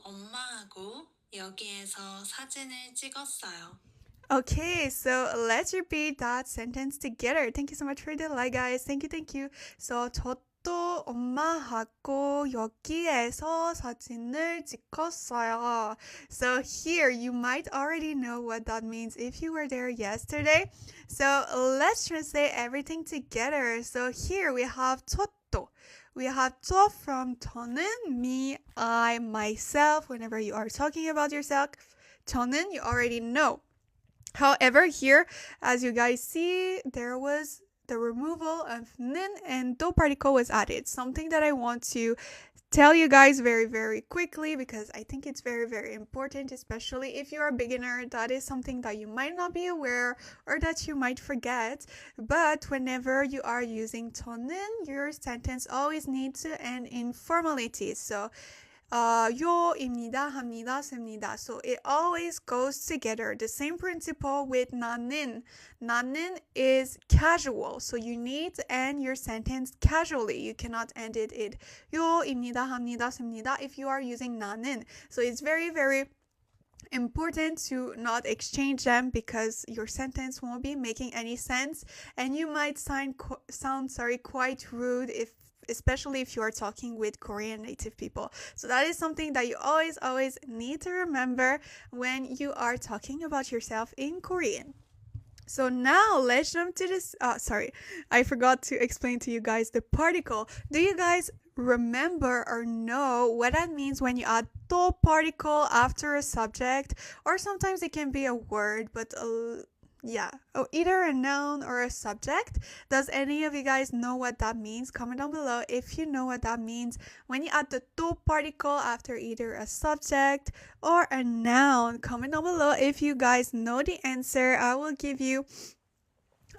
엄마하고 여기에서 사진을 찍었어요. Okay, so let's repeat that sentence together. Thank you so much for the like, guys. Thank you, thank you. So 저도 엄마하고 여기에서 사진을 찍었어요. So here you might already know what that means if you were there yesterday. So let's translate everything together. So here we have 저도. We have 저 from 저는, me, I, myself. Whenever you are talking about yourself, 저는 you already know. However, here, as you guys see, there was the removal of 는 and 또 particle was added. Something that I want to tell you guys very, very quickly because I think it's very, very important, especially if you're a beginner. That is something that you might not be aware or that you might forget. But whenever you are using 저는, your sentence always needs to end in formalities. So 요입니다, 합니다, 씁니다. So it always goes together. The same principle with 나는. 나는 is casual. So you need to end your sentence casually. You cannot end it in 요입니다, 합니다, 씁니다 if you are using 나는. So it's very, very important to not exchange them because your sentence won't be making any sense and you might sound quite rude especially if you are talking with Korean native people. So that is something that you always need to remember when you are talking about yourself in Korean. So now let's jump to this. I forgot to explain to you guys the particle. Do you guys remember or know what that means when you add 또 particle after a subject? Or sometimes it can be a word, but either a noun or a subject. Does any of you guys know what that means? Comment down below if you know what that means when you add the 또 particle after either a subject or a noun. Comment down below if you guys know the answer. I will give you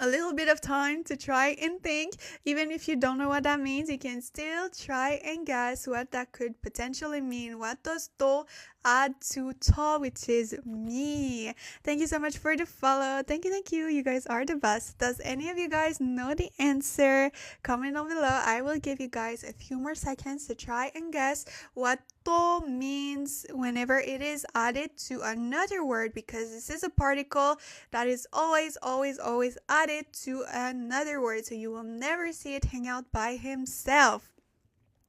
a little bit of time to try and think. Even if you don't know what that means, you can still try and guess what that could potentially mean. What does 또 add to 저, which is me? Thank you so much for the follow. Thank you. You guys are the best. Does any of you guys know the answer? Comment down below. I will give you guys a few more seconds to try and guess what 또 means whenever it is added to another word, because this is a particle that is always added to another word, so you will never see it hang out by himself.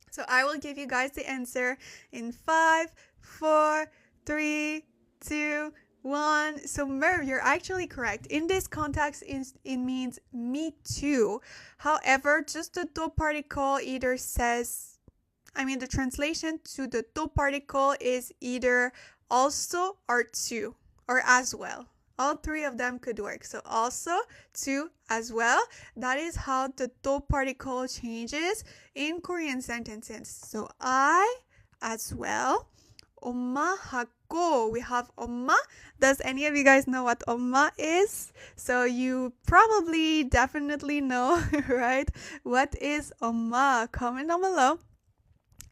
So I will give you guys the answer in 5, 4, 3, 2, 1. So Merv, you're actually correct. In this context, it means me too. However, just the 또 particle either says, the translation to the 또 particle is either also or to or as well. All three of them could work. So also, to, as well. That is how the 또 particle changes in Korean sentences. So I, as well. 엄마하고, we have 엄마. Does any of you guys know what 엄마 is? So you probably definitely know, right? What is 엄마? Comment down below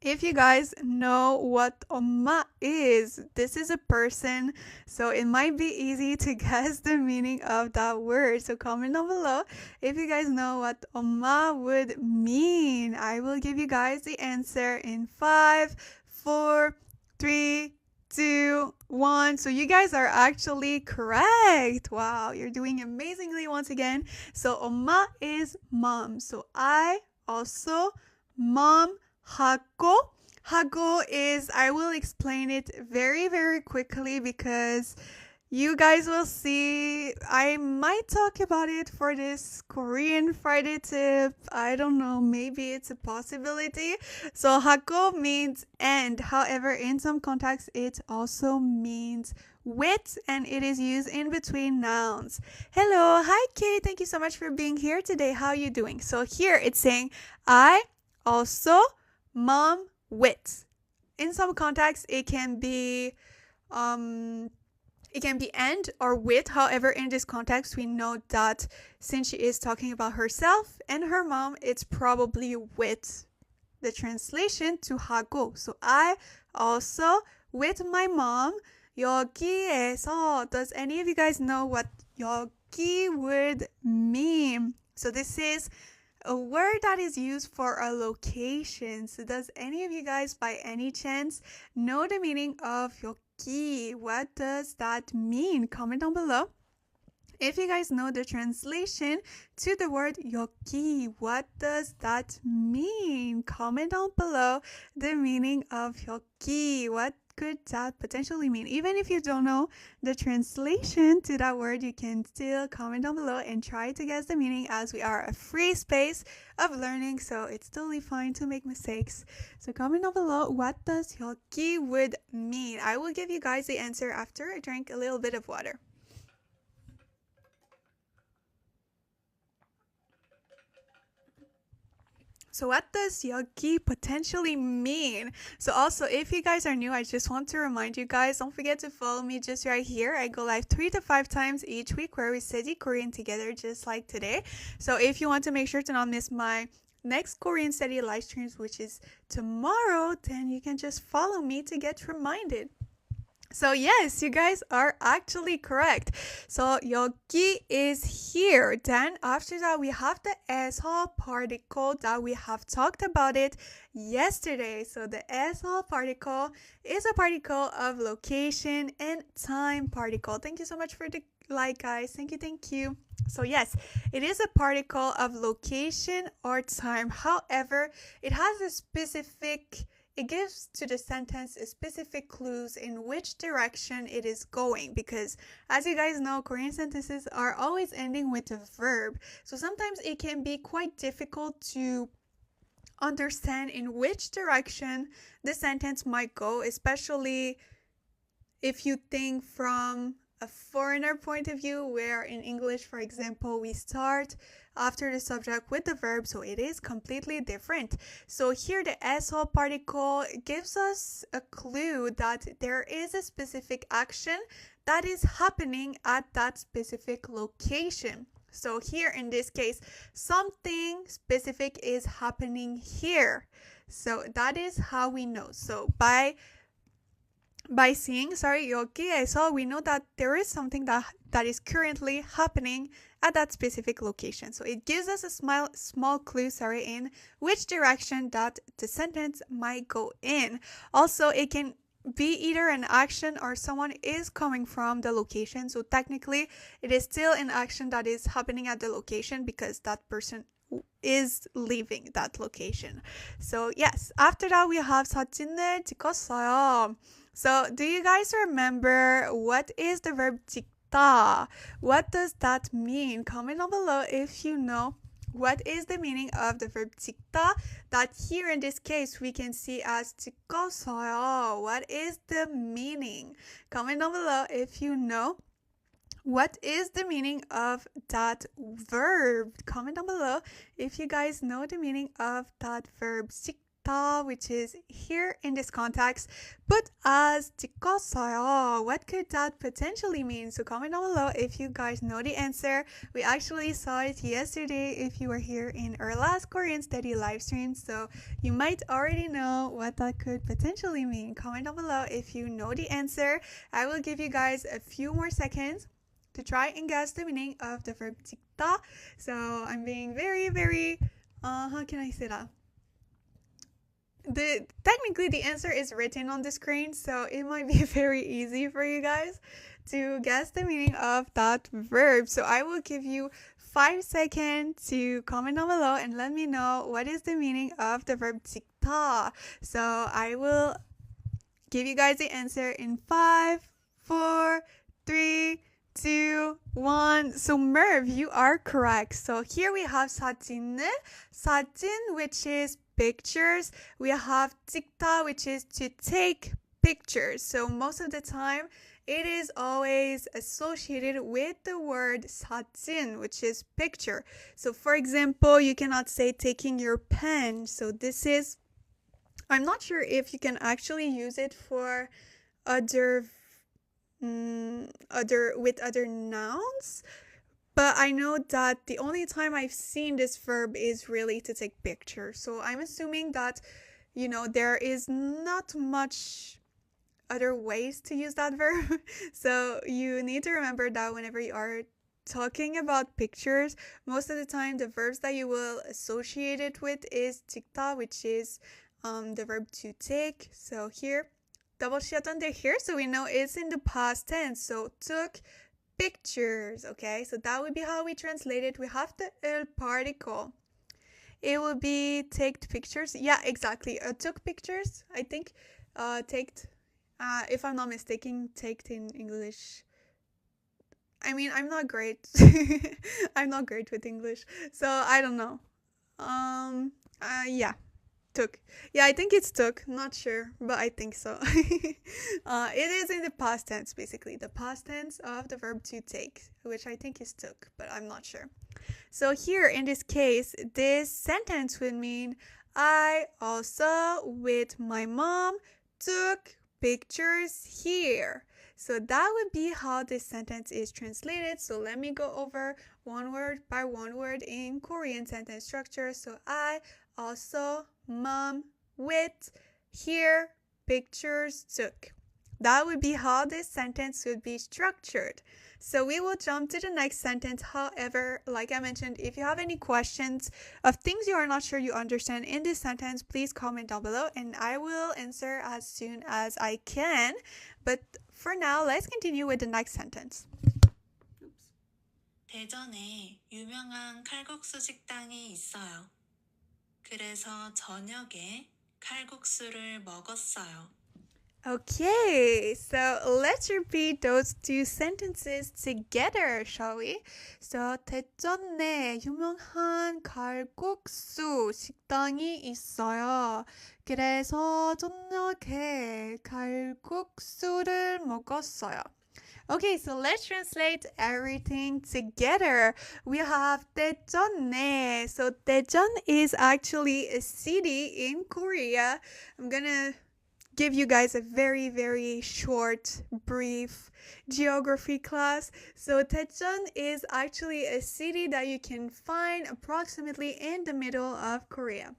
if you guys know what 엄마 is. This is a person, so it might be easy to guess the meaning of that word. So comment down below if you guys know what 엄마 would mean. I will give you guys the answer in 5, 4, 3, 2, 1. So you guys are actually correct. Wow, you're doing amazingly once again. So 엄마 is mom. So I also mom. 하고 is, I will explain it very, very quickly because you guys will see. I might talk about it for this Korean Friday tip. I don't know, maybe it's a possibility. So 하고 means and. However, in some contexts, it also means with, and it is used in between nouns. Hello, hi Kate. Thank you so much for being here today. How are you doing? So here it's saying I also mom with. In some contexts, it can be and or with. However, in this context, we know that since she is talking about herself and her mom, it's probably with. The translation to 하고. So I also with my mom. 여기에서. Does any of you guys know what 여기 would mean? So this is a word that is used for a location. So does any of you guys by any chance know the meaning of 여기? What does that mean? Comment down below. If you guys know the translation to the word 여기, what does that mean? Comment down below the meaning of 여기. What could that potentially mean? Even if you don't know the translation to that word, you can still comment down below and try to guess the meaning, as we are a free space of learning, so it's totally fine to make mistakes. So comment down below, what does 여기 would mean? I will give you guys the answer after I drink a little bit of water. So what does 여기 potentially mean? So also, if you guys are new, I just want to remind you guys, don't forget to follow me just right here. I go live 3 to 5 times each week where we study Korean together, just like today. So if you want to make sure to not miss my next Korean study live streams, which is tomorrow, then you can just follow me to get reminded. So yes, you guys are actually correct. So 여기 is here. Then after that, we have the 에서 particle that we have talked about it yesterday. So the 에서 particle is a particle of location and time particle. Thank you so much for the like, guys. Thank you. So yes, it is a particle of location or time. However, it has a specific, it gives to the sentence a specific clues in which direction it is going, because as you guys know, Korean sentences are always ending with a verb. So sometimes it can be quite difficult to understand in which direction the sentence might go, especially if you think from a foreigner point of view, where in English, for example, we start after the subject with the verb, so it is completely different. So here the 에서 particle gives us a clue that there is a specific action that is happening at that specific location. So here in this case, something specific is happening here. So that is how we know. So by seeing, 여기에서, we know that there is something that is currently happening at that specific location. So it gives us a small clue, in which direction that the sentence might go in. Also, it can be either an action or someone is coming from the location. So technically, it is still an action that is happening at the location because that person is leaving that location. So yes, after that we have 사진을 찍었어요. So do you guys remember what is the verb 찍다? What does that mean? Comment down below if you know what is the meaning of the verb 찍다, that here in this case we can see as 찍었어요. What is the meaning? Comment down below if you know what is the meaning of that verb. Comment down below if you guys know the meaning of that verb 찍다, which is here in this context, but as 찍었어요. What could that potentially mean? So comment down below if you guys know the answer. We actually saw it yesterday if you were here in our last Korean study live stream, so you might already know what that could potentially mean. Comment down below if you know the answer. I will give you guys a few more seconds to try and guess the meaning of the verb 찍다. So I'm being very, how can I say that? Technically the answer is written on the screen, so it might be very easy for you guys to guess the meaning of that verb. So I will give you 5 seconds to comment down below and let me know what is the meaning of the verb 찍다. So I will give you guys the answer in 5, 4, 3, 2, 1. So Merv, you are correct. So here we have 사진을, 사진, which is pictures. We have 찍다, which is to take pictures. So most of the time it is always associated with the word 사진, which is picture. So for example, you cannot say taking your pen. So this is, I'm not sure if you can actually use it for other nouns, but I know that the only time I've seen this verb is really to take pictures. So I'm assuming that, you know, there is not much other ways to use that verb. So you need to remember that whenever you are talking about pictures, most of the time the verbs that you will associate it with is 찍다, which is the verb to take. So here, double shot under here, so we know it's in the past tense. So took pictures, okay? So that would be how we translate it. We have the el particle. It would be take pictures. Yeah, exactly. Took pictures, I think. Taked, if I'm not mistaken, taked in English. I mean, I'm not great. I'm not great with English, so I don't know. Yeah, took. Yeah, I think it's took. Not sure, but I think so. It is in the past tense, basically. The past tense of the verb to take, which I think is took, but I'm not sure. So here, in this case, this sentence would mean, I also, with my mom, took pictures here. So that would be how this sentence is translated. So let me go over one word by one word in Korean sentence structure. So I also, mom, with, here, pictures, took. That would be how this sentence would be structured. So we will jump to the next sentence. However, like I mentioned, if you have any questions of things you are not sure you understand in this sentence, please comment down below and I will answer as soon as I can. But for now, let's continue with the next sentence. 대전에 유명한 칼국수 식당이 있어요. 그래서 저녁에 칼국수를 먹었어요. Okay, so let's repeat those two sentences together, shall we? So, 대전에 유명한 칼국수 식당이 있어요. 그래서 저녁에 칼국수를 먹었어요. Okay, so let's translate everything together. We have 대전에. So, 대전 is actually a city in Korea. I'm gonna give you guys a very, very short, brief geography class. So Daejeon is actually a city that you can find approximately in the middle of Korea.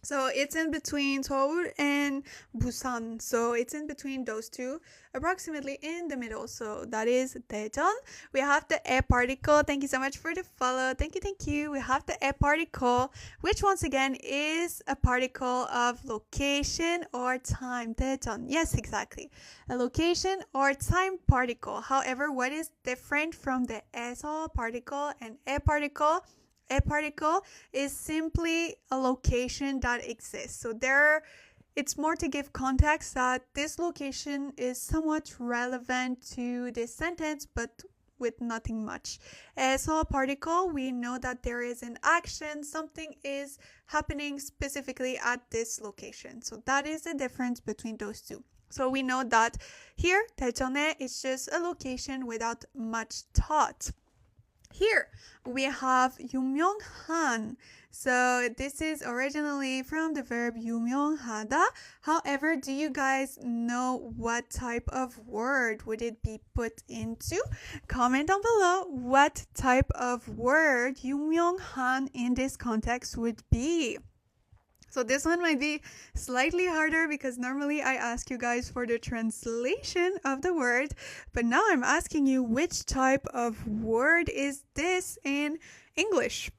So it's in between Seoul and Busan. So it's in between those two, approximately in the middle. So that is Daejeon. We have the e particle. Thank you so much for the follow. Thank you. We have the e particle, which once again is a particle of location or time. Daejeon. Yes, exactly. A location or time particle. However, what is different from the e서 particle and e particle? A particle is simply a location that exists. So it's more to give context that this location is somewhat relevant to this sentence, but with nothing much. As a particle, we know that there is an action, something is happening specifically at this location. So that is the difference between those two. So we know that here, 대전에 is just a location without much thought. Here we have 유명한. So this is originally from the verb 유명하다. However, do you guys know what type of word would it be put into? Comment down below what type of word 유명한 in this context would be. So this one might be slightly harder because normally I ask you guys for the translation of the word, but now I'm asking you which type of word is this in English?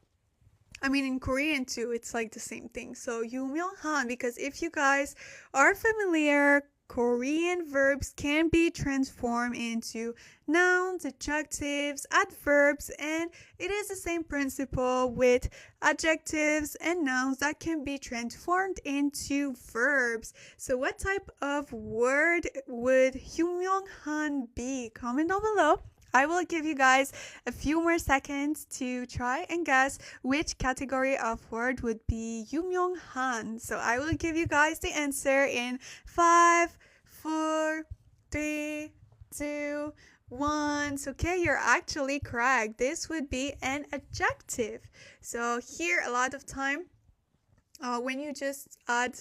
I mean, in Korean too, it's like the same thing. So 유명한, because if you guys are familiar, Korean verbs can be transformed into nouns, adjectives, adverbs, and it is the same principle with adjectives and nouns that can be transformed into verbs. So what type of word would 유명한 be? Comment down below. I will give you guys a few more seconds to try and guess which category of word would be 유명한. So I will give you guys the answer in 5, 4, 3, 2, 1. So, okay, you're actually correct. This would be an adjective. So here, a lot of time, when you just add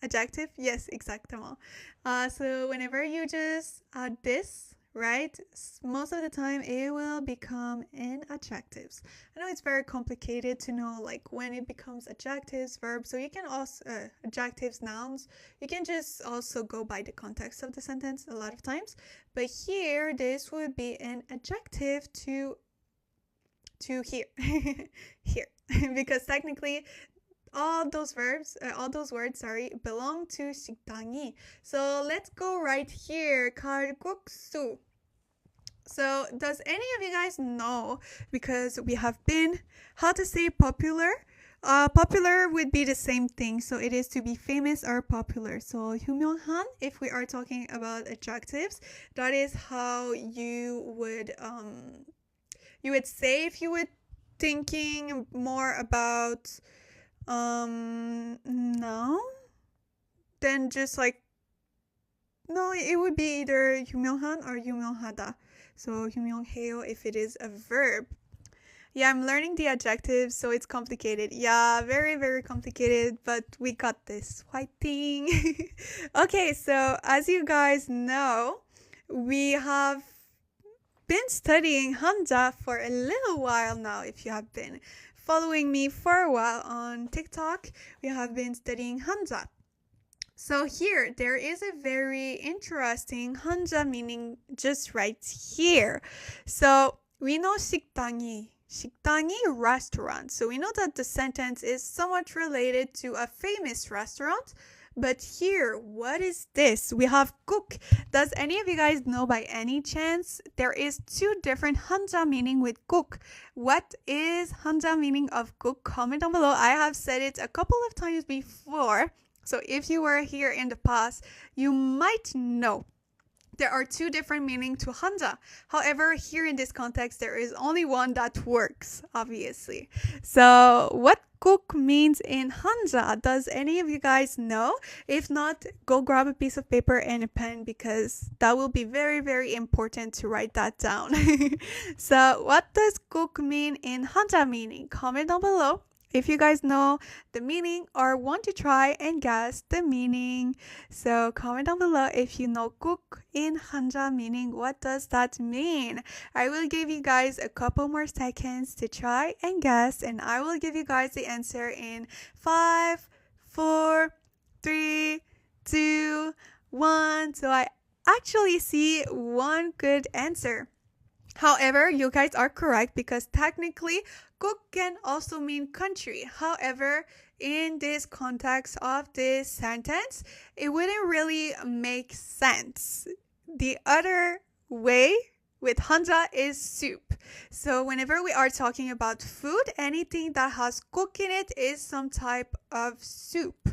adjective, yes, exactement. So whenever you just add this, right, most of the time it will become in adjectives. I know it's very complicated to know like when it becomes adjectives, verbs, so you can also adjectives, nouns, you can just also go by the context of the sentence a lot of times, but here this would be an adjective to to here. Here. Because technically all those words, belong to 식당이. So let's go right here. 칼국수. So does any of you guys know, because we have been, how to say popular? Popular would be the same thing. So it is to be famous or popular. So 유명한, if we are talking about adjectives, that is how you would say if you were thinking more about noun, then just like, no, it would be either 유명한 or 유명하다. So 유명해요 if it is a verb. Yeah, I'm learning the adjectives, so it's complicated. Yeah, very, very complicated, but we got this. Fighting. Okay, so as you guys know, we have been studying Hanja for a little while now. If you have been following me for a while on TikTok, we have been studying Hanja. So here, there is a very interesting Hanja meaning just right here. So we know 식당이 restaurant. So we know that the sentence is somewhat related to a famous restaurant. But here, what is this? We have 국. Does any of you guys know by any chance? There is two different Hanja meaning with 국. What is Hanja meaning of 국? Comment down below. I have said it a couple of times before. So if you were here in the past, you might know. There are two different meanings to Hanja. However, here in this context, there is only one that works, obviously. So what 국 means in Hanja? Does any of you guys know? If not, go grab a piece of paper and a pen, because that will be very, very important to write that down. So what does 국 mean in Hanja meaning? Comment down below if you guys know the meaning or want to try and guess the meaning. So comment down below if you know 국 in Hanja meaning. What does that mean? I will give you guys a couple more seconds to try and guess, and I will give you guys the answer in 5, 4, 3, 2, 1. So I actually see one good answer. However, you guys are correct, because technically 국 can also mean country. However, in this context of this sentence, it wouldn't really make sense. The other way with Hanja is soup. So whenever we are talking about food, anything that has 국 in it is some type of soup.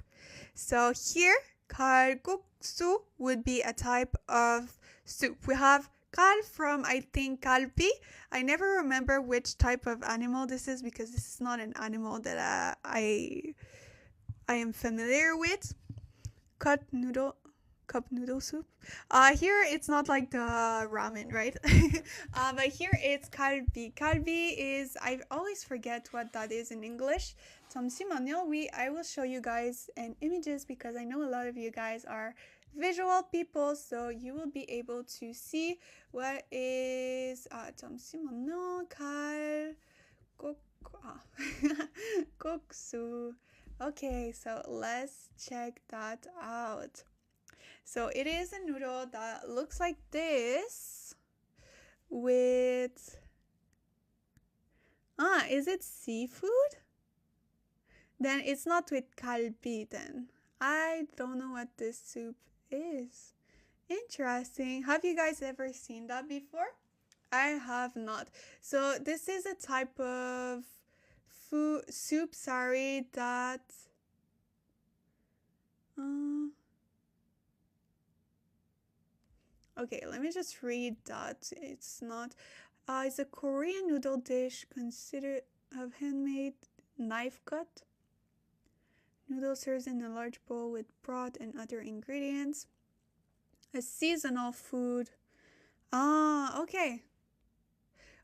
So here, 칼국수 would be a type of soup. We have kal from, I think, kalbi. I never remember which type of animal this is, because this is not an animal that I am familiar with. Cup noodle soup. Here it's not like the ramen, right? But here it's kalbi. Kalbi is, I always forget what that is in English. 잠시만요. I will show you guys an images, because I know a lot of you guys are visual people, so you will be able to see what is 잠시만요. 국수. Okay, so let's check that out. So it is a noodle that looks like this with is it seafood? Then it's not with kalbi then. I don't know what this soup is. Interesting. Have you guys ever seen that before? I have not. So this is a type of soup, that okay, let me just read that. It's not it's a Korean noodle dish considered of handmade knife cut. Noodle serves in a large bowl with broth and other ingredients. A seasonal food. Okay.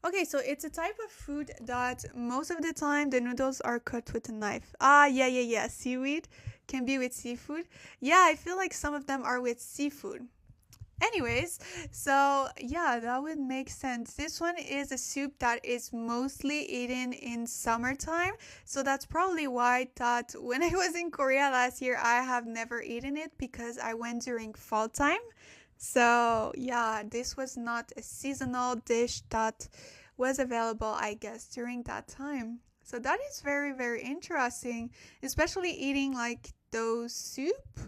Okay, so it's a type of food that most of the time the noodles are cut with a knife. Yeah. Seaweed can be with seafood. Yeah, I feel like some of them are with seafood. Anyways, so yeah, that would make sense. This one is a soup that is mostly eaten in summertime. So that's probably why that when I was in Korea last year, I have never eaten it, because I went during fall time. So yeah, this was not a seasonal dish that was available, I guess, during that time. So that is very, very interesting, especially eating like those soup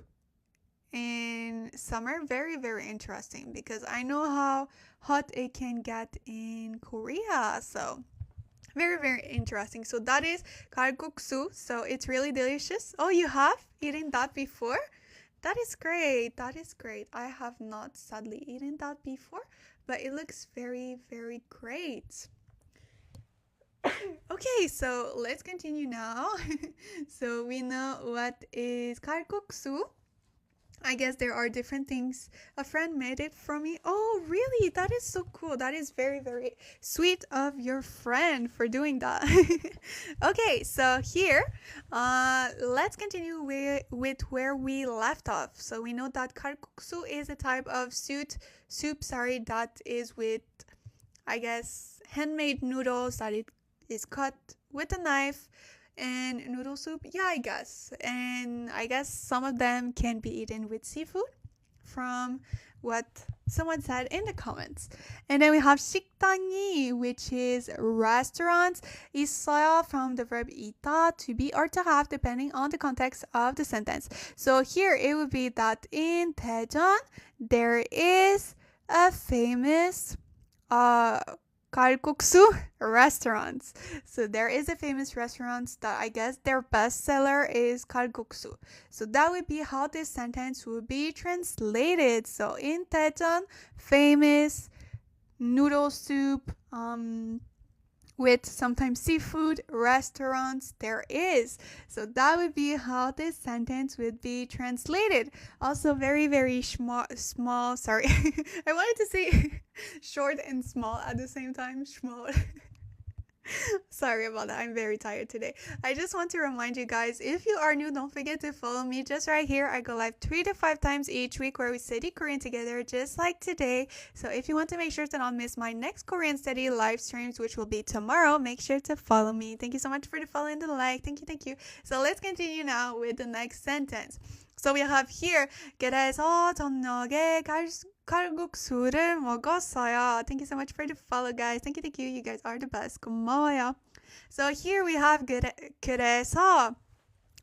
in summer. Very, very interesting because I know how hot it can get in Korea. So very, very interesting. So that is kalguksu. So it's really delicious. Oh, you have eaten that before? That is great. That is great. I have not sadly eaten that before, but it looks very, very great. Okay, so let's continue now. So we know what is kalguksu. I guess there are different things. A friend made it for me. Oh, really? That is so cool. That is very, very sweet of your friend for doing that. Okay, so here, let's continue with where we left off. So we know that kalguksu is a type of soup, that is with, I guess, handmade noodles that it is cut with a knife. And noodle soup, yeah, I guess. And I guess some of them can be eaten with seafood from what someone said in the comments. And then we have 식당이, which is restaurants. 있어요 from the verb 있다, to be or to have, depending on the context of the sentence. So here it would be that in Daejeon there is a famous kalguksu restaurants. So there is a famous restaurant that I guess their bestseller is kalguksu. So that would be how this sentence would be translated. So in Daejeon, famous noodle soup, with sometimes seafood restaurants there is. So that would be how this sentence would be translated. Also very, very small, sorry. I wanted to say short and small at the same time. Small. Sorry about that. I'm very tired today. I just want to remind you guys, if you are new, don't forget to follow me just right here. I go live 3 to 5 times each week where we study Korean together, just like today. So if you want to make sure to not miss my next Korean study live streams, which will be tomorrow, make sure to follow me. Thank you so much for the follow and the like. Thank you, thank you. So let's continue now with the next sentence. So we have here, 그래서 저녁에 칼국수를 먹었어요. Thank you so much for the follow, guys. Thank you, thank you. You guys are the best. 고마워요. So here we have 그래서.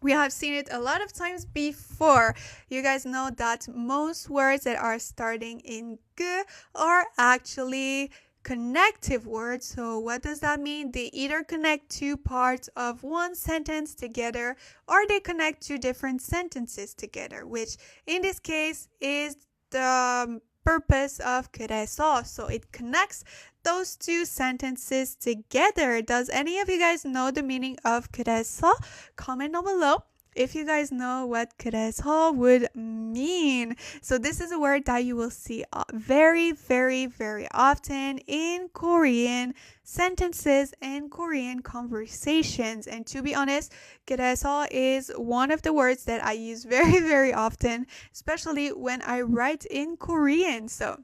We have seen it a lot of times before. You guys know that most words that are starting in g are actually connective words. So what does that mean? They either connect two parts of one sentence together or they connect two different sentences together, which in this case is the purpose of 그래서. So it connects those two sentences together. Does any of you guys know the meaning of 그래서? Comment down below if you guys know what 그래서 would mean. So this is a word that you will see very, very, very often in Korean sentences and Korean conversations. And to be honest, 그래서 is one of the words that I use very, very often, especially when I write in Korean. So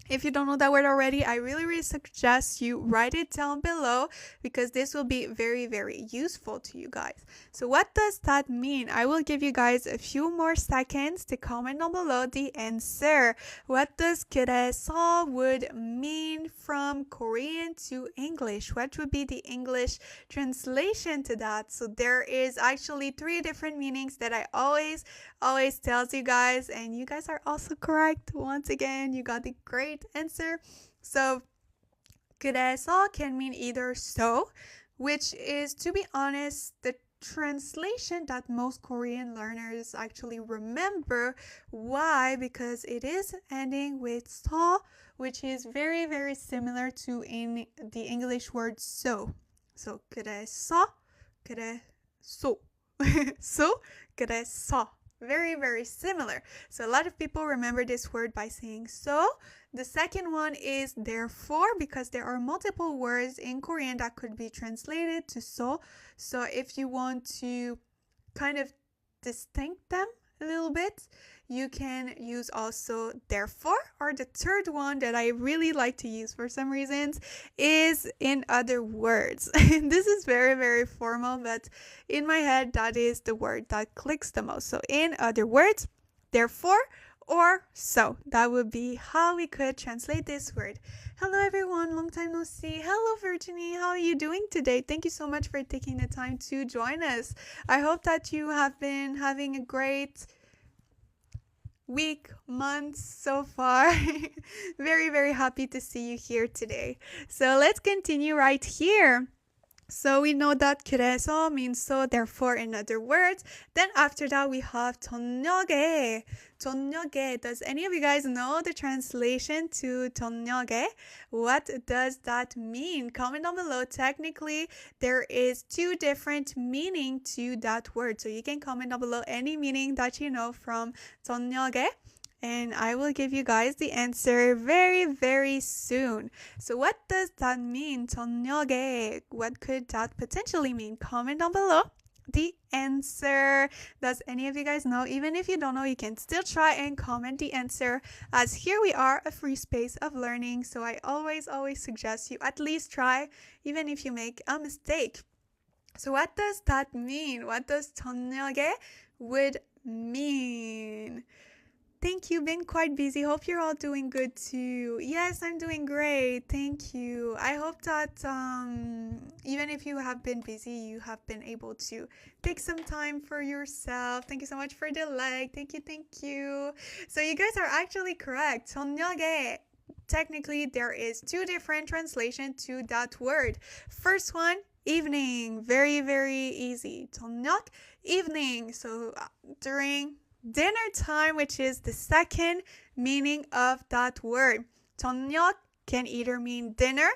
if you don't know that word already, I really, really suggest you write it down below because this will be very, very useful to you guys. So what does that mean? I will give you guys a few more seconds to comment down below the answer. What does 그래서 would mean from Korean to English? What would be the English translation to that? So there is actually 3 different meanings that I always tells you guys, and you guys are also correct. Once again, you got the great answer. So 그래서 can mean either so, which is, to be honest, the translation that most Korean learners actually remember. Why? Because it is ending with 서, which is very, very similar to in the English word so. So 그래서, 그래서, so 그래서. Very, very similar. So a lot of people remember this word by saying so. The second one is therefore, because there are multiple words in Korean that could be translated to so. So if you want to kind of distinct them a little bit, you can use also therefore, or the third one that I really like to use for some reasons is in other words. This is very, very formal, but in my head, that is the word that clicks the most. So in other words, therefore, or so. That would be how we could translate this word. Hello everyone, long time no see. Hello Virginie, how are you doing today? Thank you so much for taking the time to join us. I hope that you have been having a great week, months so far. Very, very happy to see you here today. So let's continue right here. So we know that 그래서 means so, therefore, in other words. Then after that we have 저녁에. 저녁에. Does any of you guys know the translation to 저녁에? What does that mean? Comment down below. Technically, there is two different meaning to that word. So you can comment down below any meaning that you know from 저녁에. And I will give you guys the answer very, very soon. So what does that mean? 저녁에. What could that potentially mean? Comment down below the answer. Does any of you guys know? Even if you don't know, you can still try and comment the answer, as here we are, a free space of learning. So I always suggest you at least try, even if you make a mistake. So what does that mean? What does 저녁에 would mean? Thank you. Been quite busy. Hope you're all doing good too. Yes, I'm doing great. Thank you. I hope that even if you have been busy, you have been able to take some time for yourself. Thank you so much for the like. Thank you. So you guys are actually correct. 저녁에. Technically, there is two different translations to that word. First one, evening. Very, very easy. 저녁, evening. So during dinner time, which is the second meaning of that word. 저녁 can either mean dinner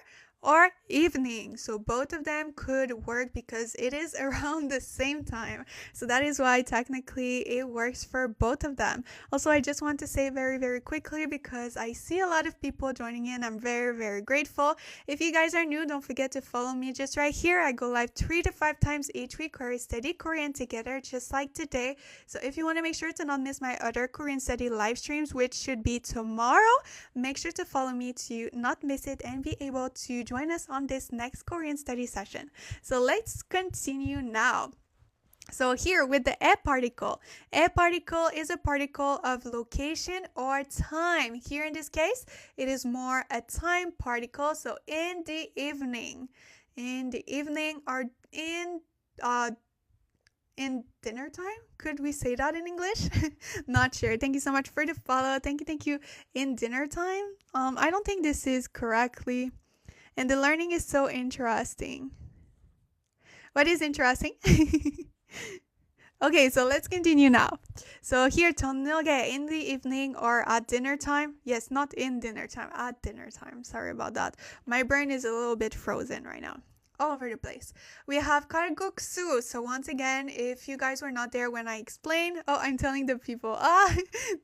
or evening. So both of them could work because it is around the same time. So that is why technically it works for both of them. Also, I just want to say very, very quickly, because I see a lot of people joining in. I'm very, very grateful. If you guys are new, don't forget to follow me just right here. I go live 3 to 5 times each week where we study Korean together, just like today. So if you want to make sure to not miss my other Korean study live streams, which should be tomorrow, make sure to follow me to not miss it and be able to join us on this next Korean study session. So let's continue now. So here with the 에 particle is a particle of location or time. Here in this case, it is more a time particle. So in the evening or in dinner time? Could we say that in English? Not sure. Thank you so much for the follow. Thank you. In dinner time? I don't think this is correctly. And the learning is so interesting. What is interesting? Okay, so let's continue now. So here, 저녁에, in the evening or at dinner time. Yes, not in dinner time, at dinner time. Sorry about that. My brain is a little bit frozen right now. All over the place. We have kalguksu. So once again, if you guys were not there when I explained, I'm telling the people,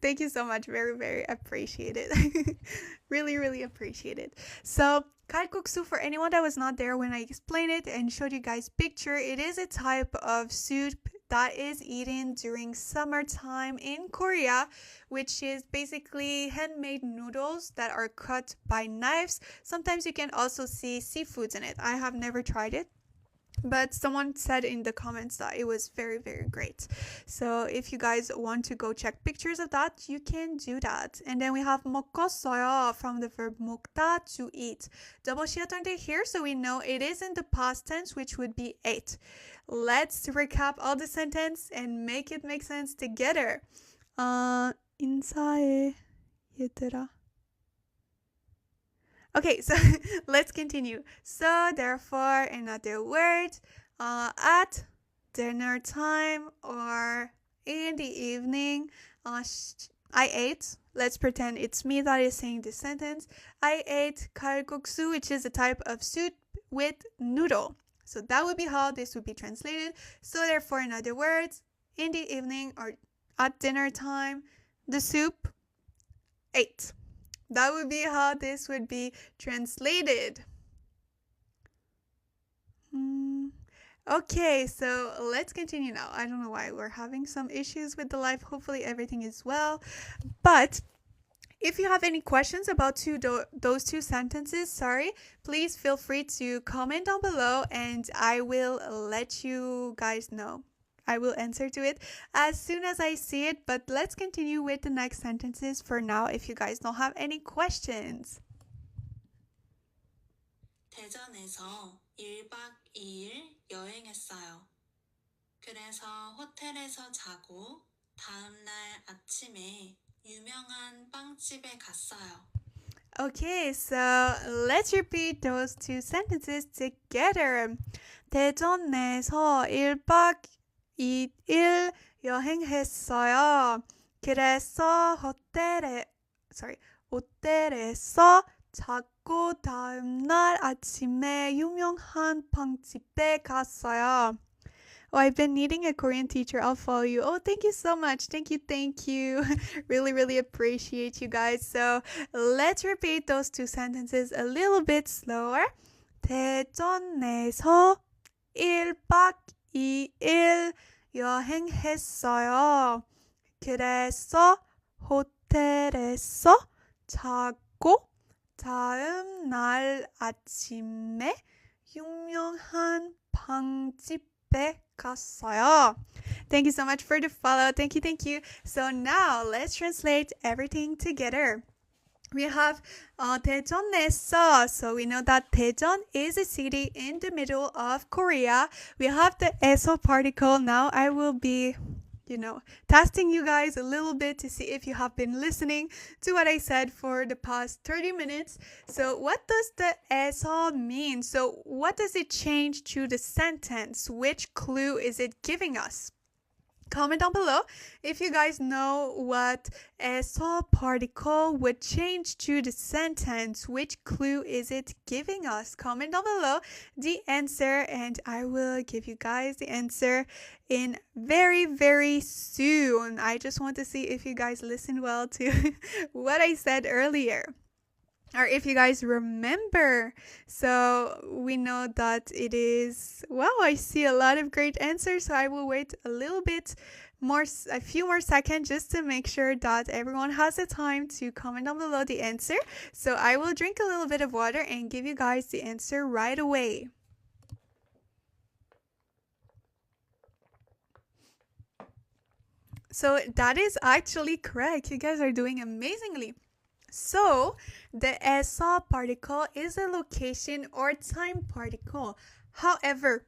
thank you so much. Very, very appreciated. Really, really appreciate it. So kalguksu, for anyone that was not there when I explained it and showed you guys picture, it is a type of soup that is eaten during summertime in Korea, which is basically handmade noodles that are cut by knives. Sometimes you can also see seafoods in it. I have never tried it, but someone said in the comments that it was very, very great. So if you guys want to go check pictures of that, you can do that. And then we have 먹었어요 from the verb 먹다, to eat. Double shield under here, so we know it is in the past tense, which would be ate. Let's recap all the sentence and make it make sense together. 인사해 얘들아. Okay, so let's continue. So therefore, in other words, at dinner time or in the evening, I ate. Let's pretend it's me that is saying this sentence. I ate kalguksu, which is a type of soup with noodle. So that would be how this would be translated. So therefore, in other words, in the evening or at dinner time, the soup ate. That would be how this would be translated. Okay, so let's continue now. I don't know why we're having some issues with the live. Hopefully everything is well. But if you have any questions about those two sentences, please feel free to comment down below and I will let you guys know. I will answer to it as soon as I see it. But let's continue with the next sentences for now if you guys don't have any questions. 대전에서 1박 2일 여행했어요. 그래서 호텔에서 자고 다음날 아침에 유명한 빵집에 갔어요. Okay, so let's repeat those two sentences together. 대전에서 1박 2일 여행했어요. 그래서 호텔에서 자고 다음날 아침에 유명한 빵집에 갔어요. Oh, I've been needing a Korean teacher. I'll follow you. Oh, thank you so much. Thank you. Really, really appreciate you guys. So let's repeat those two sentences a little bit slower. 대전에서 1박 2일 여행했어요. 그래서 호텔에서 자고 다음 날 아침에 유명한 빵집에 갔어요. Thank you so much for the follow. Thank you. So now let's translate everything together. We have 대전에서. So we know that Daejeon is a city in the middle of Korea. We have the 에서 particle. Now I will be testing you guys a little bit to see if you have been listening to what I said for the past 30 minutes. So what does the 에서 mean? So what does it change to the sentence? Which clue is it giving us? Comment down below if you guys know what 에서 particle would change to the sentence. Which clue is it giving us? Comment down below the answer and I will give you guys the answer in very, very soon. I just want to see if you guys listened well to what I said earlier. Or if you guys remember. So we know that it is, wow, I see a lot of great answers. So I will wait a little bit more, a few more seconds just to make sure that everyone has the time to comment down below the answer. So I will drink a little bit of water and give you guys the answer right away. So that is actually correct. You guys are doing amazingly. So, the 에서 particle is a location or time particle. However,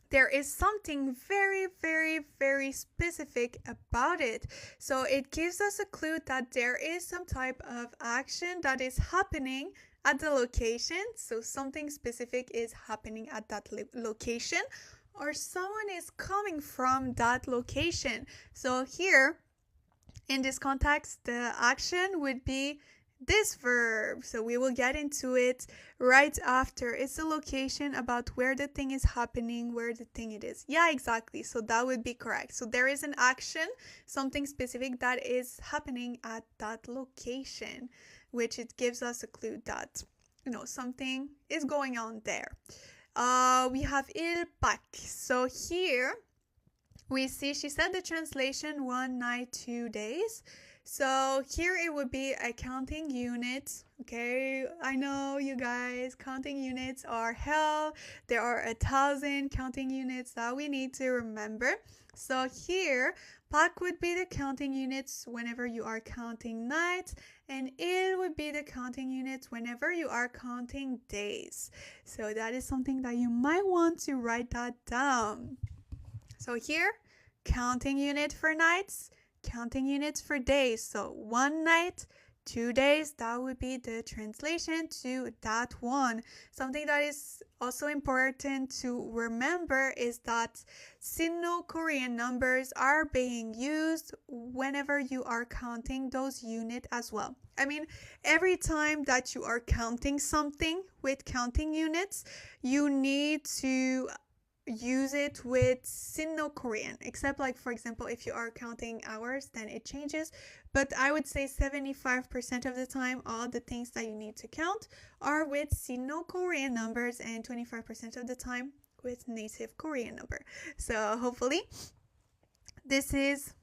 there is something very, very, very specific about it. So, it gives us a clue that there is some type of action that is happening at the location. So, something specific is happening at that location, or someone is coming from that location. So, here, in this context, the action would be this verb. So we will get into it right after. It's a location about where the thing is happening, where the thing it is. Yeah, exactly. So that would be correct. So there is an action, something specific that is happening at that location, which it gives us a clue that, something is going on there. We have 일박. So here, we see she said the translation 1 night 2 days. So here it would be a counting unit. Okay, I know you guys, counting units are hell. There are 1,000 counting units that we need to remember. So here, 박 would be the counting units whenever you are counting nights, and 일 would be the counting units whenever you are counting days. So that is something that you might want to write that down. So here, counting unit for nights, counting units for days. So 1 night, 2 days, that would be the translation to that one. Something that is also important to remember is that Sino-Korean numbers are being used whenever you are counting those units as well. I mean, every time that you are counting something with counting units, you need to use it with Sino-Korean, except like, for example, if you are counting hours, then it changes. But I would say 75% of the time, all the things that you need to count are with Sino-Korean numbers, and 25% of the time with native Korean number. So hopefully this is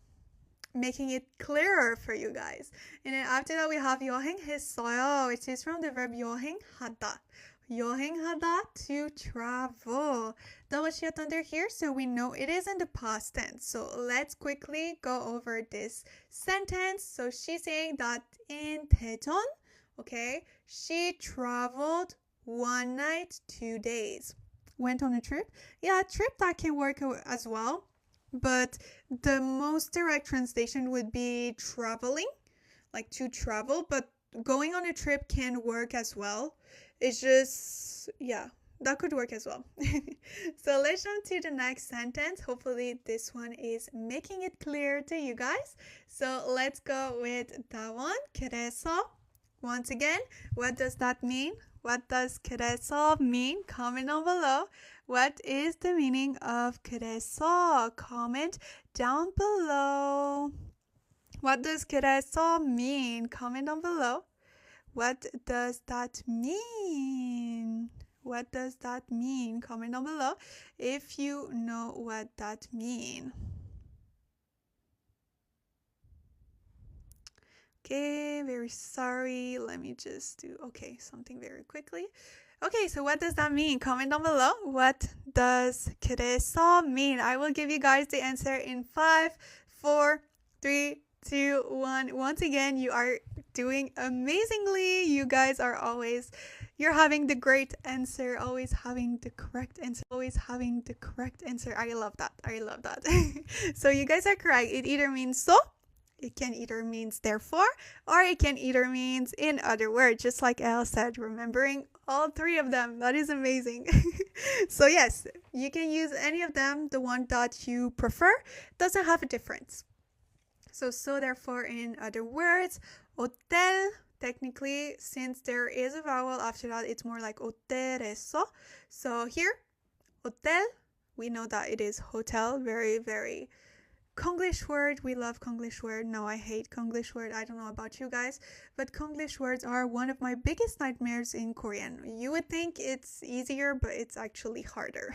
making it clearer for you guys. And then after that, we have 여행했어요, which is from the verb 여행하다. 여행하다, to travel. Double shield under here, so we know it is in the past tense. So let's quickly go over this sentence. So she's saying that in Daejeon, okay, she traveled 1 night, 2 days. Went on a trip. Yeah, trip that can work as well. But the most direct translation would be traveling, like to travel. But going on a trip can work as well. It's just, yeah, that could work as well. So let's jump to the next sentence. Hopefully this one is making it clear to you guys. So let's go with that one. 그래서, once again, what does that mean? What does 그래서 mean? Comment down below. What is the meaning of 그래서? Comment down below. What does 그래서 mean? Comment down below. What does that mean? What does that mean? Comment down below if you know what that means. Okay, very sorry. Let me just do, something very quickly. Okay, so what does that mean? Comment down below. What does 그래서 mean? I will give you guys the answer in 5, 4, 3, 2, 1. Once again, you are doing amazingly. You guys are you're having the great answer, always having the correct answer, I love that. So you guys are correct. It either means so, it can either means therefore, or it can either means in other words, just like Elle said, remembering all 3 of them. That is amazing. So yes, you can use any of them. The one that you prefer doesn't have a difference. So therefore, in other words, hotel, technically, since there is a vowel after that, it's more like hotel에서. So here, hotel, we know that it is hotel. Very, very Konglish word. We love Konglish word. No, I hate Konglish word. I don't know about you guys, but Konglish words are one of my biggest nightmares in Korean. You would think it's easier, but it's actually harder.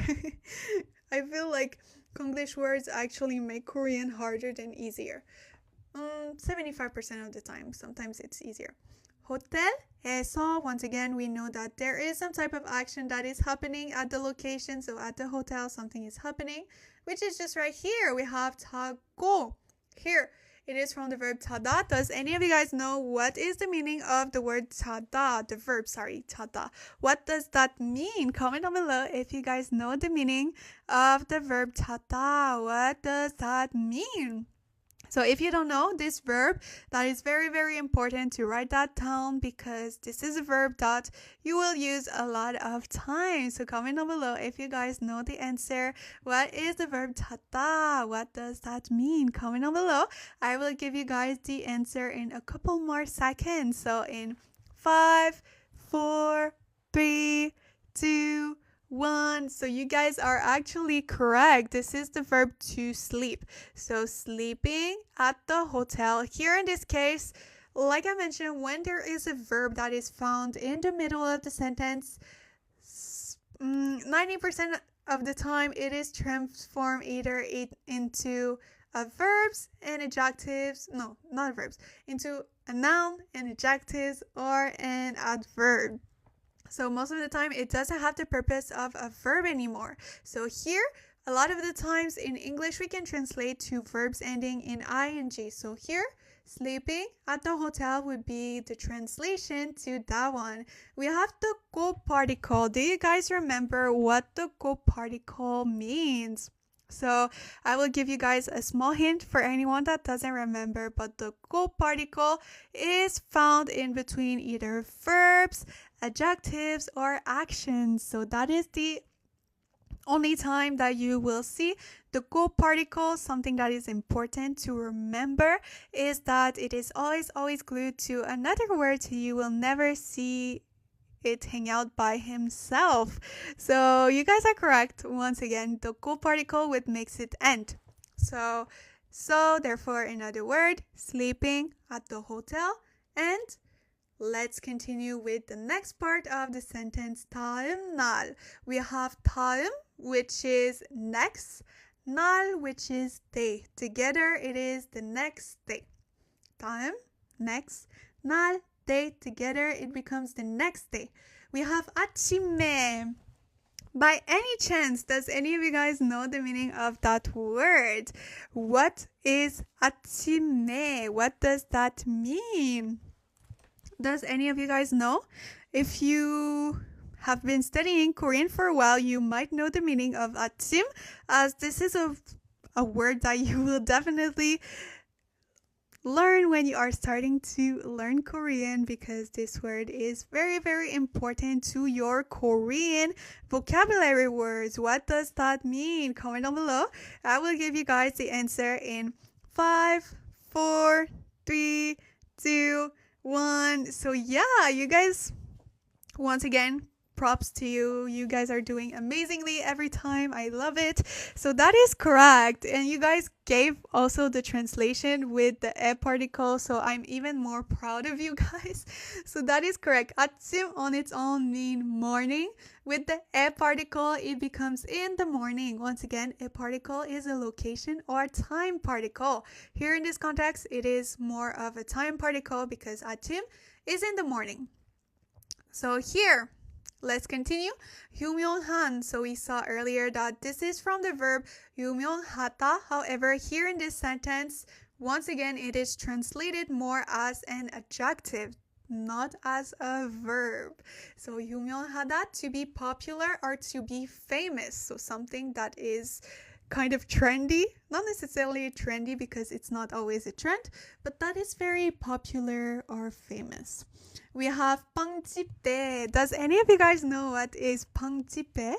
I feel like Konglish words actually make Korean harder than easier. 75% of the time. Sometimes it's easier. 호텔에서, once again, we know that there is some type of action that is happening at the location. So at the hotel, something is happening, which is just right here. We have 자고. Here, it is from the verb 자다. Does any of you guys know what is the meaning of the word 자다? The verb, 자다. What does that mean? Comment down below if you guys know the meaning of the verb 자다. What does that mean? So if you don't know this verb, that is very, very important to write that down because this is a verb that you will use a lot of times. So comment down below if you guys know the answer. What is the verb 자다? What does that mean? Comment down below. I will give you guys the answer in a couple more seconds. So in 5, 4, 3, 2, 1. So you guys are actually correct. This is the verb to sleep. So sleeping at the hotel. Here in this case, like I mentioned, when there is a verb that is found in the middle of the sentence, 90% of the time it is transformed either into verbs and adjectives. No, not verbs. Into a noun and adjectives or an adverb. So most of the time, it doesn't have the purpose of a verb anymore. So here, a lot of the times in English, we can translate to verbs ending in ing. So here, sleeping at the hotel would be the translation to that one. We have the go particle. Do you guys remember what the go particle means? So I will give you guys a small hint for anyone that doesn't remember, but the go particle is found in between either verbs, adjectives, or actions. So that is the only time that you will see the go particle. Something that is important to remember is that it is always glued to another word. You will never see it hang out by himself. So you guys are correct. Once again, the go particle would makes it end. So therefore, in other word, sleeping at the hotel. And let's continue with the next part of the sentence. 다음 날. We have 다음, which is next. 날, which is day. Together, it is the next day. 다음, next. 날, day. Together, it becomes the next day. We have 아침에. By any chance, does any of you guys know the meaning of that word? What is 아침에? What does that mean? Does any of you guys know? If you have been studying Korean for a while, you might know the meaning of 아침, as this is a word that you will definitely learn when you are starting to learn Korean, because this word is very, very important to your Korean vocabulary words. What does that mean? Comment down below. I will give you guys the answer in 5, 4, 3, 2, 1. So yeah, you guys, once again, props to you. You guys are doing amazingly every time. I love it. So that is correct. And you guys gave also the translation with the 에 particle. So I'm even more proud of you guys. So that is correct. 아침 on its own mean morning. With the 에 particle, it becomes in the morning. Once again, 에 particle is a location or time particle. Here in this context, it is more of a time particle because 아침 is in the morning. So here, let's continue. 유명한. So we saw earlier that this is from the verb 유명하다. However, here in this sentence, once again, it is translated more as an adjective, not as a verb. So 유명하다, to be popular or to be famous. So something that is kind of trendy, not necessarily trendy because it's not always a trend, but that is very popular or famous. We have 빵집대. Does any of you guys know what is 빵집대?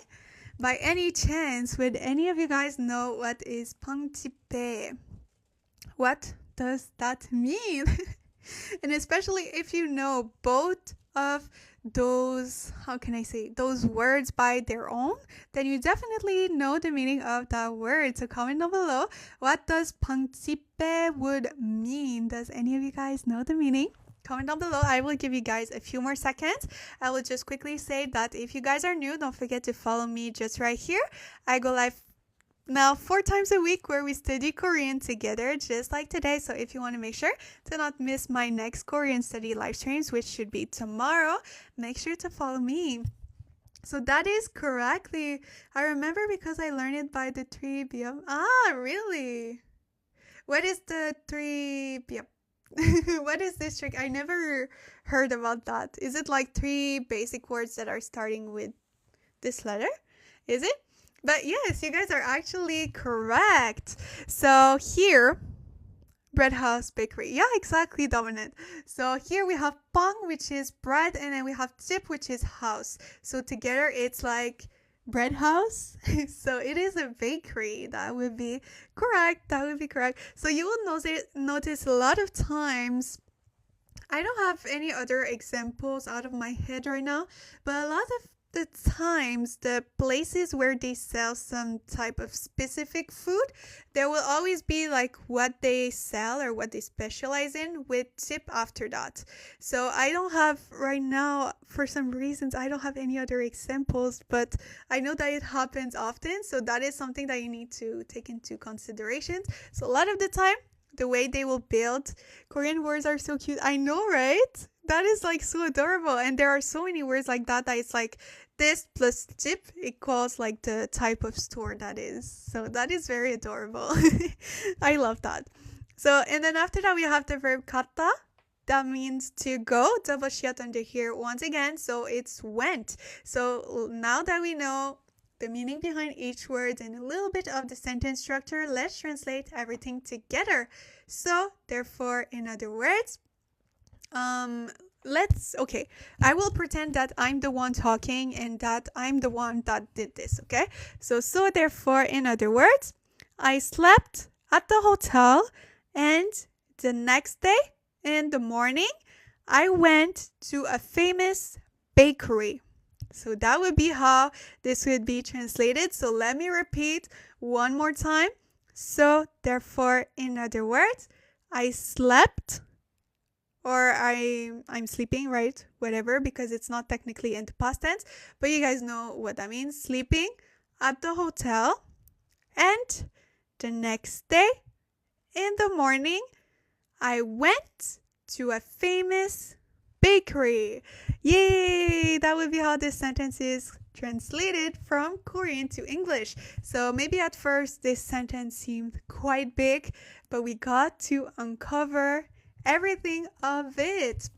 By any chance, would any of you guys know what is 빵집대? What does that mean? And especially if you know both of those, how can I say, those words by their own, then you definitely know the meaning of that word. So comment down below, what does 빵집대 would mean? Does any of you guys know the meaning? Comment down below. I will give you guys a few more seconds. I will just quickly say that if you guys are new, don't forget to follow me just right here. I go live now 4 times a week where we study Korean together, just like today. So if you want to make sure to not miss my next Korean study live streams, which should be tomorrow, make sure to follow me. So that is correctly. I remember because I learned it by the 3 BM. Ah, really? What is the 3 BM? What is this trick? I never heard about that. Is it like 3 basic words that are starting with this letter? Is it? But yes, you guys are actually correct. So here, bread house, bakery. Yeah, exactly, Dominant. So here we have 빵, which is bread, and then we have 집, which is house. So together it's like bread house. So it is a bakery. That would be correct. That would be correct. So you will notice a lot of times, I don't have any other examples out of my head right now, but a lot of the times, the places where they sell some type of specific food, there will always be like what they sell or what they specialize in with tip after that. So I don't have right now, for some reasons, I don't have any other examples, but I know that it happens often. So that is something that you need to take into consideration. So a lot of the time, the way they will build Korean words are so cute. I know, right? That is like so adorable. And there are so many words like that it's like this plus 집 equals like the type of store that is. So that is very adorable. I love that. So, and then after that, we have the verb 갔다. That means to go. Double shiat under here once again. So it's went. So now that we know the meaning behind each word and a little bit of the sentence structure, let's translate everything together. So therefore, in other words, okay, I will pretend that I'm the one talking and that I'm the one that did this, okay? So therefore, in other words, I slept at the hotel, and the next day in the morning, I went to a famous bakery. So that would be how this would be translated. So let me repeat one more time. So therefore, in other words, I slept, or I'm sleeping, right? Whatever, because it's not technically in the past tense, but you guys know what that means. Sleeping at the hotel, and the next day in the morning, I went to a famous bakery. Yay! That would be how this sentence is translated from Korean to English. So maybe at first this sentence seemed quite big, but we got to uncover everything of it.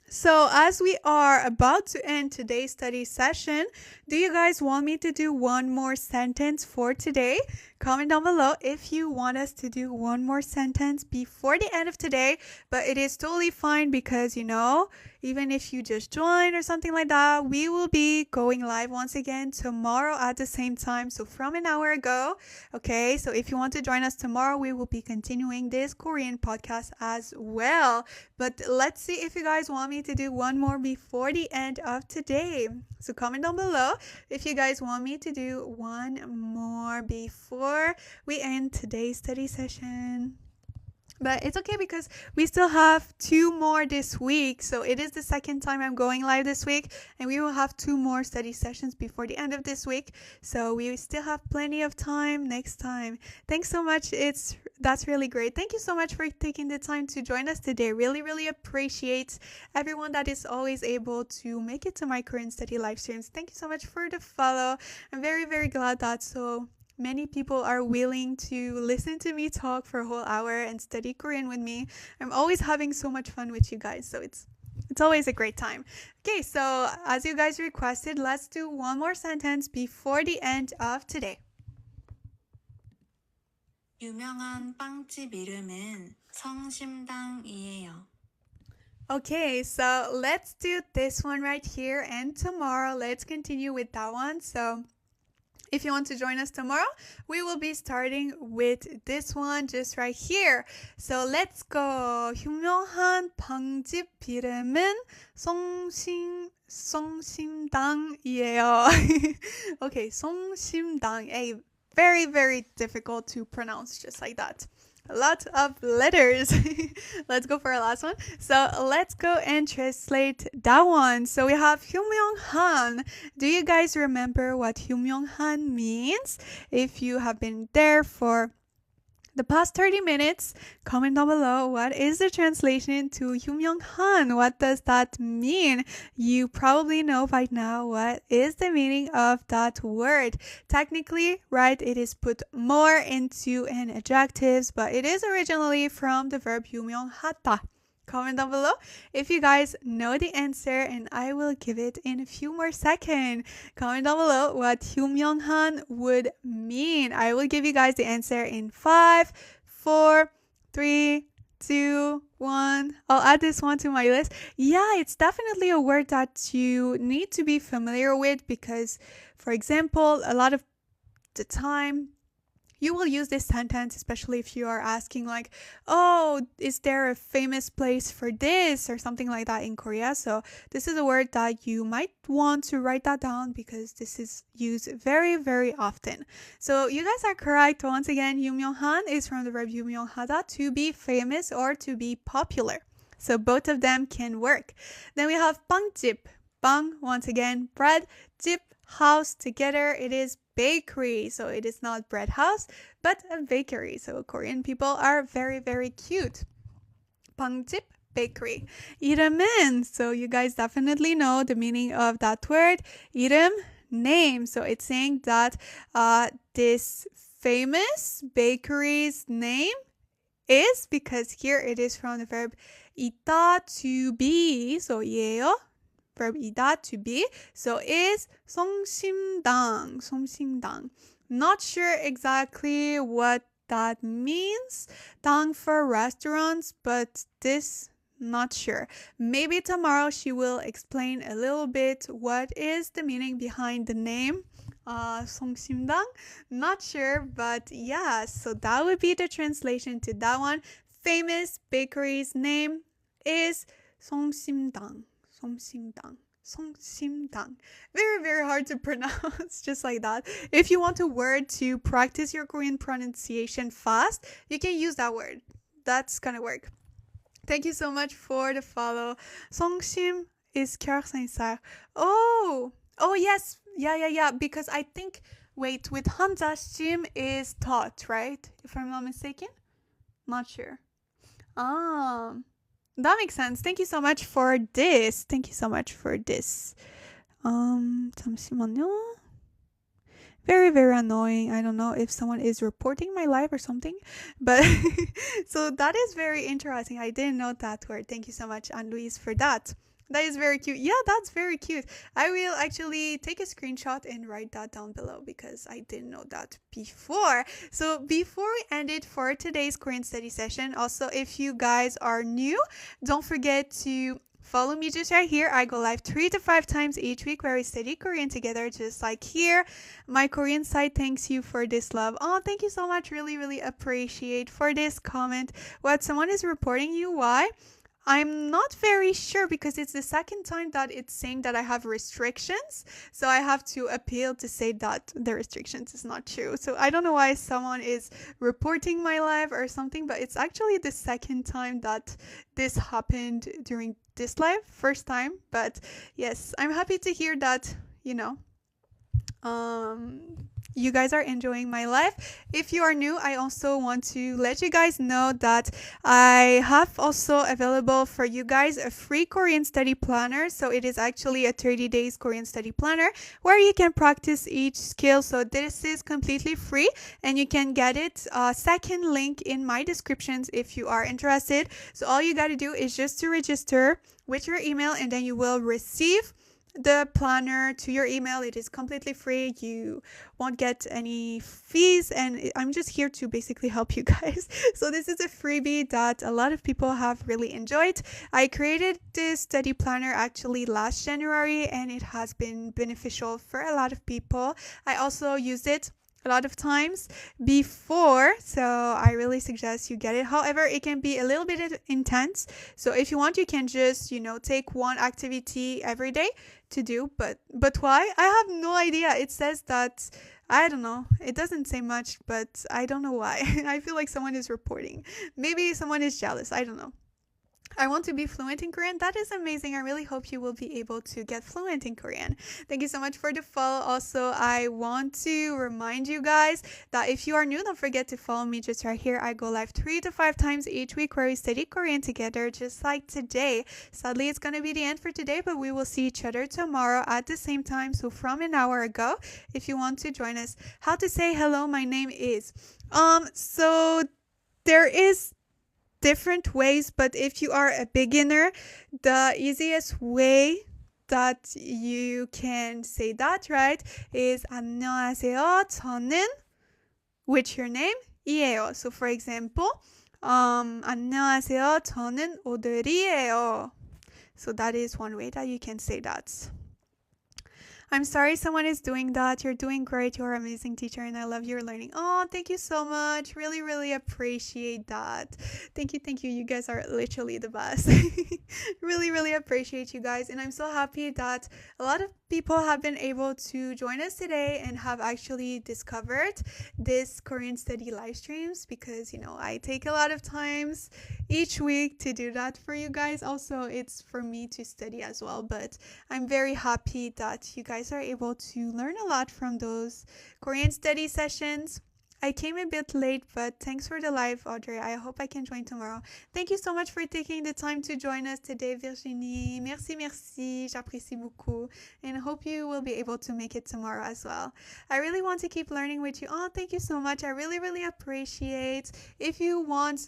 So as we are about to end today's study session, do you guys want me to do one more sentence for today? Comment down below if you want us to do one more sentence before the end of today, but it is totally fine because, even if you just joined or something like that, we will be going live once again tomorrow at the same time. So from an hour ago, okay? So if you want to join us tomorrow, we will be continuing this Korean podcast as well. But let's see if you guys want me to do one more before the end of today. So comment down below if you guys want me to do one more before we end today's study session. But it's okay because we still have 2 more this week. So it is the second time I'm going live this week, and we will have 2 more study sessions before the end of this week. So we still have plenty of time next time. Thanks so much. That's really great. Thank you so much for taking the time to join us today. Really, really appreciate everyone that is always able to make it to my Korean study live streams. Thank you so much for the follow. I'm very, very glad that so many people are willing to listen to me talk for a whole hour and study Korean with me. I'm always having so much fun with you guys, so it's always a great time. Okay, so as you guys requested, let's do one more sentence before the end of today. 유명한 빵집 이름은 성심당이에요. Okay, so let's do this one right here, and tomorrow let's continue with that one. So if you want to join us tomorrow, we will be starting with this one just right here. So let's go. 유명한 빵집 이름은 성심당이에요. Okay, 성심당. Very, very difficult to pronounce just like that. A lot of letters. Let's go for our last one. So let's go and translate that one. So we have 유명한. Do you guys remember what 유명한 means? If you have been there for the past 30 minutes, comment down below what is the translation to 유명한. What does that mean? You probably know by now what is the meaning of that word. Technically, right, it is put more into an adjectives, but it is originally from the verb 유명하다. Comment down below if you guys know the answer, and I will give it in a few more seconds. Comment down below what 유명한 would mean. I will give you guys the answer in 5, 4, 3, 2, 1. I'll add this one to my list. Yeah, it's definitely a word that you need to be familiar with because, for example, a lot of the time, you will use this sentence, especially if you are asking like, oh, is there a famous place for this or something like that in Korea? So this is a word that you might want to write that down because this is used very, very often. So you guys are correct. Once again, 유명한 is from the verb 유명하다, to be famous or to be popular. So both of them can work. Then we have 빵집. 빵, once again, bread. 집, house. Together it is bakery. So it is not bread house, but a bakery. So Korean people are very, very cute. 빵집, bakery. 이름은, so you guys definitely know the meaning of that word. 이름, name. So it's saying that this famous bakery's name is, because here it is from the verb 있다, to be. So 예요, verb 이다, to be. So is 성심당. Not sure exactly what that means. 당 for restaurants, but this, not sure. Maybe tomorrow she will explain a little bit what is the meaning behind the name. 성심당, not sure, but yeah, so that would be the translation to that one. Famous bakery's name is 성심당. Very, very hard to pronounce, just like that. If you want a word to practice your Korean pronunciation fast, you can use that word. That's gonna work. Thank you so much for the follow. 성심 is 결승살. Oh, yes. Yeah. Because I think, wait, with Hamza, 심 is taught, right? If I'm not mistaken? Not sure. That makes sense. Thank you so much for this. Thank you so much for this. 잠시만요. Very, very annoying. I don't know if someone is reporting my live or something, but so that is very interesting. I didn't know that word. Thank you so much, Anne-Louise, for that. That is very cute. Yeah, that's very cute. I will actually take a screenshot and write that down below because I didn't know that before. So before we end it for today's Korean study session, also if you guys are new, don't forget to follow me just right here. I go live 3 to 5 times each week where we study Korean together, just like here. My Korean side thanks you for this love. Oh, thank you so much. Really, really appreciate for this comment. What someone is reporting you, why? I'm not very sure because it's the second time that it's saying that I have restrictions. So I have to appeal to say that the restrictions is not true. So I don't know why someone is reporting my live or something, but it's actually the second time that this happened during this live. First time. But yes, I'm happy to hear that, you guys are enjoying my life. If you are new, I also want to let you guys know that I have also available for you guys a free Korean study planner. So it is actually a 30 days Korean study planner where you can practice each skill. So this is completely free and you can get it. Second link in my descriptions if you are interested. So all you got to do is just to register with your email and then you will receive the planner to your email. It is completely free. You won't get any fees and I'm just here to basically help you guys. So this is a freebie that a lot of people have really enjoyed. I created this study planner actually last January and it has been beneficial for a lot of people. I also used it a lot of times before, so I really suggest you get it. However, it can be a little bit intense. So if you want, you can just, take one activity every day to do. But why? I have no idea. It says that, I don't know. It doesn't say much, but I don't know why. I feel like someone is reporting. Maybe someone is jealous. I don't know. I want to be fluent in Korean. That is amazing. I really hope you will be able to get fluent in Korean. Thank you so much for the follow. Also, I want to remind you guys that if you are new, don't forget to follow me just right here. I go live 3 to 5 times each week where we study Korean together, just like today. Sadly, it's going to be the end for today, but we will see each other tomorrow at the same time. So from an hour ago, if you want to join us. How to say hello, my name is. So there is different ways, but if you are a beginner, the easiest way that you can say that, right, is 안녕하세요, 저는, which your name, 이에요. So for example, 안녕하세요, 저는 오드리예요. So that is one way that you can say that. I'm sorry someone is doing that. You're doing great. You're an amazing teacher and I love your learning. Oh, thank you so much. Really, really appreciate that. Thank you. You guys are literally the best. Really, really appreciate you guys. And I'm so happy that a lot of people have been able to join us today and have actually discovered this Korean study live streams because, I take a lot of times each week to do that for you guys. Also, it's for me to study as well, but I'm very happy that you guys are able to learn a lot from those Korean study sessions. I came a bit late, but thanks for the live, Audrey. I hope I can join tomorrow. Thank you so much for taking the time to join us today, Virginie. Merci. J'apprécie beaucoup. And I hope you will be able to make it tomorrow as well. I really want to keep learning with you. Oh, thank you so much. I really, really appreciate. If you want,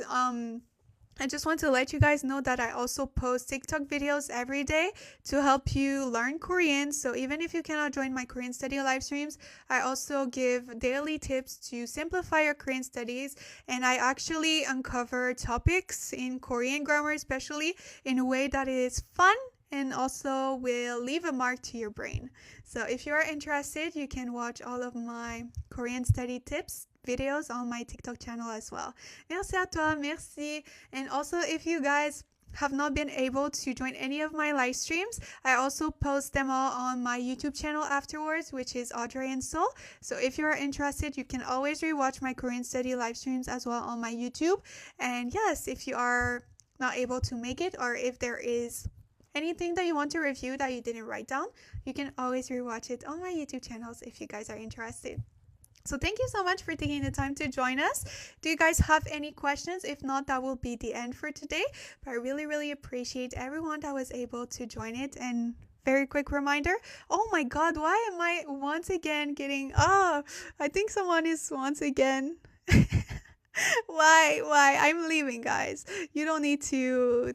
I just want to let you guys know that I also post TikTok videos every day to help you learn Korean. So even if you cannot join my Korean study live streams, I also give daily tips to simplify your Korean studies. And I actually uncover topics in Korean grammar, especially in a way that is fun and also will leave a mark to your brain. So if you are interested, you can watch all of my Korean study tips videos on my TikTok channel as well. Merci à toi, merci. And also, if you guys have not been able to join any of my live streams, I also post them all on my YouTube channel afterwards, which is Audrey and Seoul. So if you are interested, you can always rewatch my Korean study live streams as well on my YouTube. And yes, if you are not able to make it, or if there is anything that you want to review that you didn't write down, you can always rewatch it on my YouTube channels if you guys are interested. So thank you so much for taking the time to join us. Do you guys have any questions? If not, that will be the end for today. But I really, really appreciate everyone that was able to join it. And very quick reminder. Oh my God, why am I once again getting... I think someone is once again... Why? I'm leaving, guys. You don't need to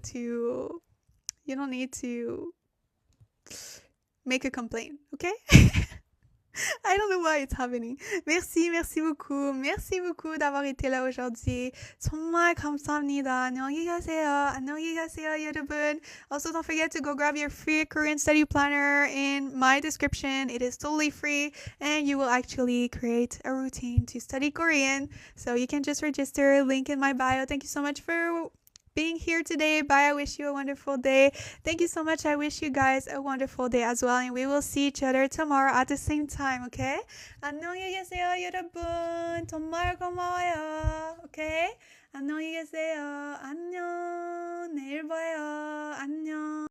make a complaint, okay? I don't know why it's happening. merci beaucoup d'avoir été là aujourd'hui. 정말 감사합니다. 안녕히 가세요, 여러분. Also, don't forget to go grab your free Korean study planner in my description. It is totally free, and you will actually create a routine to study Korean. So you can just register. Link in my bio. Thank you so much for being here today. Bye. I wish you a wonderful day. Thank you so much. I wish you guys a wonderful day as well. And we will see each other tomorrow at the same time, okay? 안녕히 계세요, 여러분. 정말 고마워요. Okay? 안녕히 계세요. 안녕. 내일 봐요.